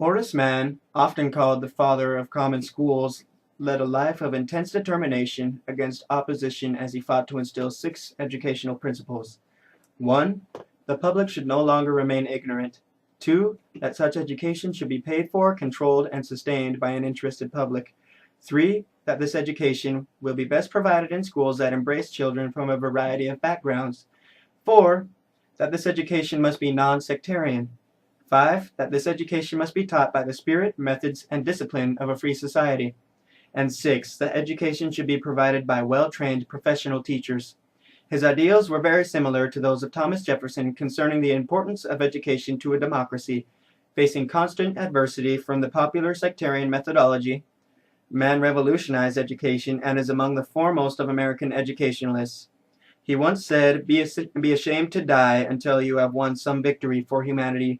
Horace Mann, often called the father of common schools, led a life of intense determination against opposition as he fought to instill six educational principles. 1. The public should no longer remain ignorant. 2. That such education should be paid for, controlled, and sustained by an interested public. 3. That this education will be best provided in schools that embrace children from a variety of backgrounds. 4. That this education must be non-sectarian. 5. That this education must be taught by the spirit, methods, and discipline of a free society. And 6. That education should be provided by well-trained professional teachers. His ideals were very similar to those of Thomas Jefferson concerning the importance of education to a democracy, facing constant adversity from the popular sectarian methodology. Mann revolutionized education and is among the foremost of American educationalists. He once said, be ashamed to die until you have won some victory for humanity.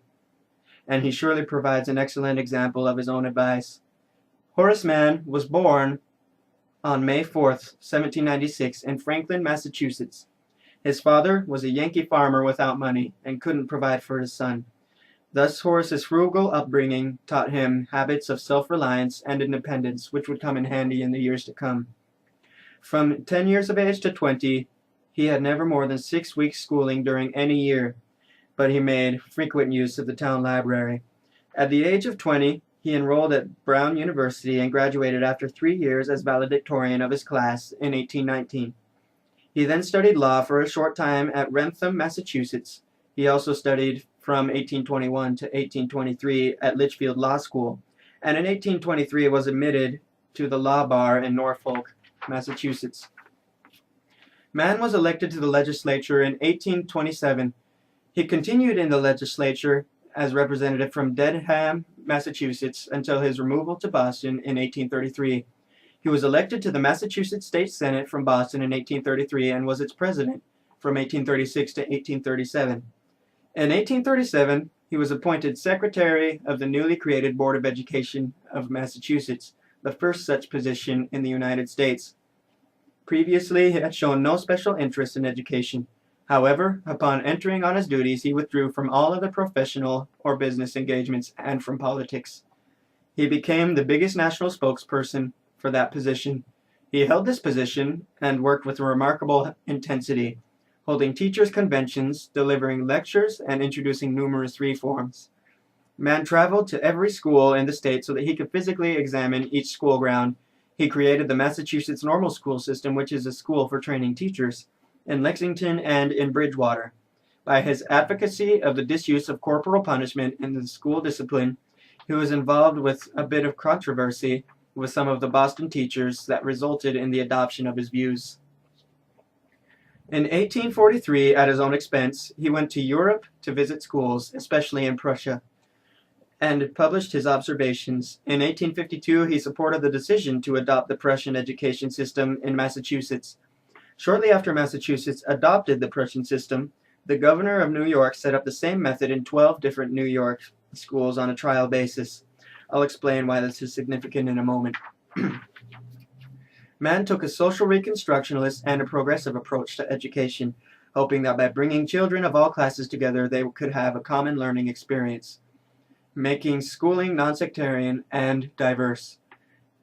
And he surely provides an excellent example of his own advice. Horace Mann was born on May 4th, 1796, in Franklin, Massachusetts. His father was a Yankee farmer without money and couldn't provide for his son. Thus, Horace's frugal upbringing taught him habits of self-reliance and independence, which would come in handy in the years to come. From 10 years of age to 20, he had never more than 6 weeks schooling during any year, but he made frequent use of the town library. At the age of 20, he enrolled at Brown University and graduated after 3 years as valedictorian of his class in 1819. He then studied law for a short time at Wrentham, Massachusetts. He also studied from 1821 to 1823 at Litchfield Law School, and in 1823 was admitted to the law bar in Norfolk, Massachusetts. Mann was elected to the legislature in 1827. He continued in the legislature as representative from Dedham, Massachusetts, until his removal to Boston in 1833. He was elected to the Massachusetts State Senate from Boston in 1833 and was its president from 1836 to 1837. In 1837, he was appointed secretary of the newly created Board of Education of Massachusetts, the first such position in the United States. Previously, he had shown no special interest in education. However, upon entering on his duties, he withdrew from all other professional or business engagements and from politics. He became the biggest national spokesperson for that position. He held this position and worked with remarkable intensity, holding teachers' conventions, delivering lectures, and introducing numerous reforms. Mann traveled to every school in the state so that he could physically examine each school ground. He created the Massachusetts Normal School System, which is a school for training teachers, in Lexington and in Bridgewater. By his advocacy of the disuse of corporal punishment in the school discipline, he was involved with a bit of controversy with some of the Boston teachers that resulted in the adoption of his views. In 1843, at his own expense, he went to Europe to visit schools, especially in Prussia, and published his observations. In 1852, he supported the decision to adopt the Prussian education system in Massachusetts. Shortly after Massachusetts adopted the Prussian system, the governor of New York set up the same method in 12 different New York schools on a trial basis. I'll explain why this is significant in a moment. Mann took a social reconstructionist and a progressive approach to education, hoping that by bringing children of all classes together, they could have a common learning experience, making schooling non-sectarian and diverse.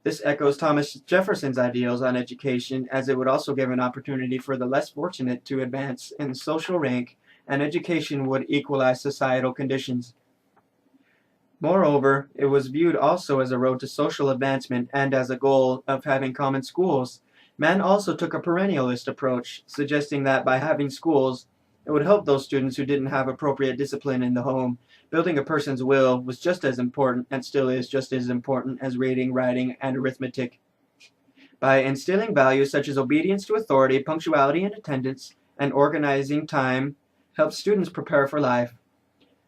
This echoes Thomas Jefferson's ideals on education, as it would also give an opportunity for the less fortunate to advance in social rank, and education would equalize societal conditions. Moreover, it was viewed also as a road to social advancement and as a goal of having common schools. Mann also took a perennialist approach, suggesting that by having schools, it would help those students who didn't have appropriate discipline in the home. Building a person's will was just as important, and still is just as important, as reading, writing, and arithmetic. By instilling values such as obedience to authority, punctuality and attendance, and organizing time, helps students prepare for life.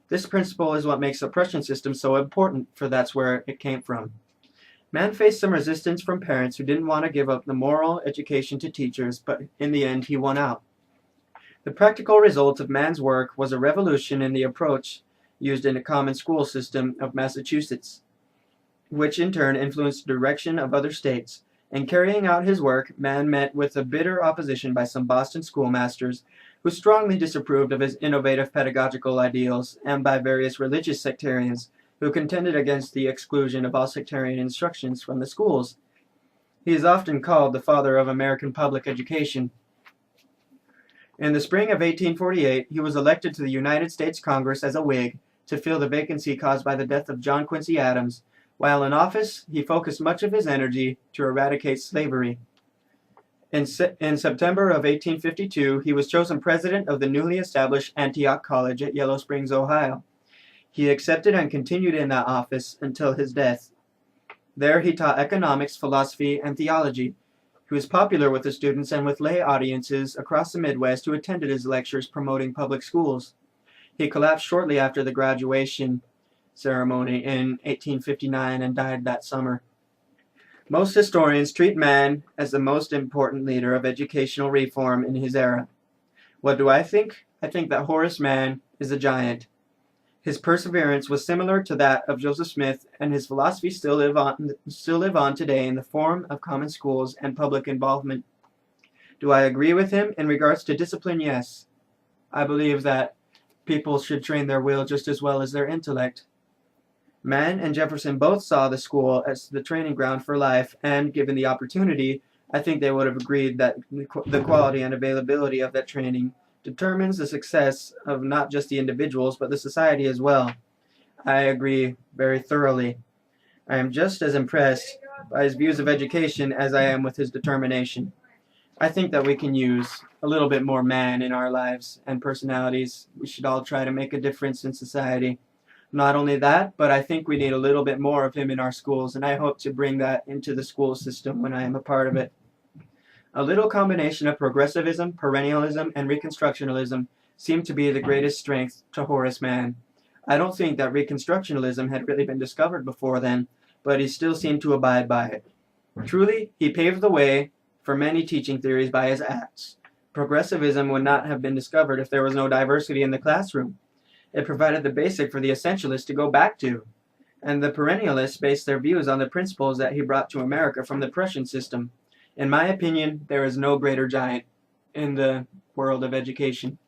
This principle is what makes the Prussian system so important, for that's where it came from. Mann faced some resistance from parents who didn't want to give up the moral education to teachers, but in the end he won out. The practical result of Mann's work was a revolution in the approach used in the common school system of Massachusetts, which in turn influenced the direction of other states. In carrying out his work, Mann met with a bitter opposition by some Boston schoolmasters who strongly disapproved of his innovative pedagogical ideals, and by various religious sectarians who contended against the exclusion of all sectarian instructions from the schools. He is often called the father of American public education. In the spring of 1848, he was elected to the United States Congress as a Whig to fill the vacancy caused by the death of John Quincy Adams. While in office, he focused much of his energy to eradicate slavery. In September of 1852, he was chosen president of the newly established Antioch College at Yellow Springs, Ohio. He accepted and continued in that office until his death. There he taught economics, philosophy, and theology. He was popular with the students and with lay audiences across the Midwest who attended his lectures promoting public schools. He collapsed shortly after the graduation ceremony in 1859 and died that summer. Most historians treat Mann as the most important leader of educational reform in his era. What do I think? I think that Horace Mann is a giant. His perseverance was similar to that of Joseph Smith, and his philosophies still live on today in the form of common schools and public involvement. Do I agree with him in regards to discipline? Yes. I believe that people should train their will just as well as their intellect. Mann and Jefferson both saw the school as the training ground for life, and given the opportunity, I think they would have agreed that the quality and availability of that training determines the success of not just the individuals, but the society as well. I agree very thoroughly. I am just as impressed by his views of education as I am with his determination. I think that we can use a little bit more Mann in our lives and personalities. We should all try to make a difference in society. Not only that, but I think we need a little bit more of him in our schools, and I hope to bring that into the school system when I am a part of it. A little combination of progressivism, perennialism, and Reconstructionism seemed to be the greatest strength to Horace Mann. I don't think that Reconstructionism had really been discovered before then, but he still seemed to abide by it. Truly, he paved the way for many teaching theories by his acts. Progressivism would not have been discovered if there was no diversity in the classroom. It provided the basic for the essentialists to go back to, and the perennialists based their views on the principles that he brought to America from the Prussian system. In my opinion, there is no greater giant in the world of education.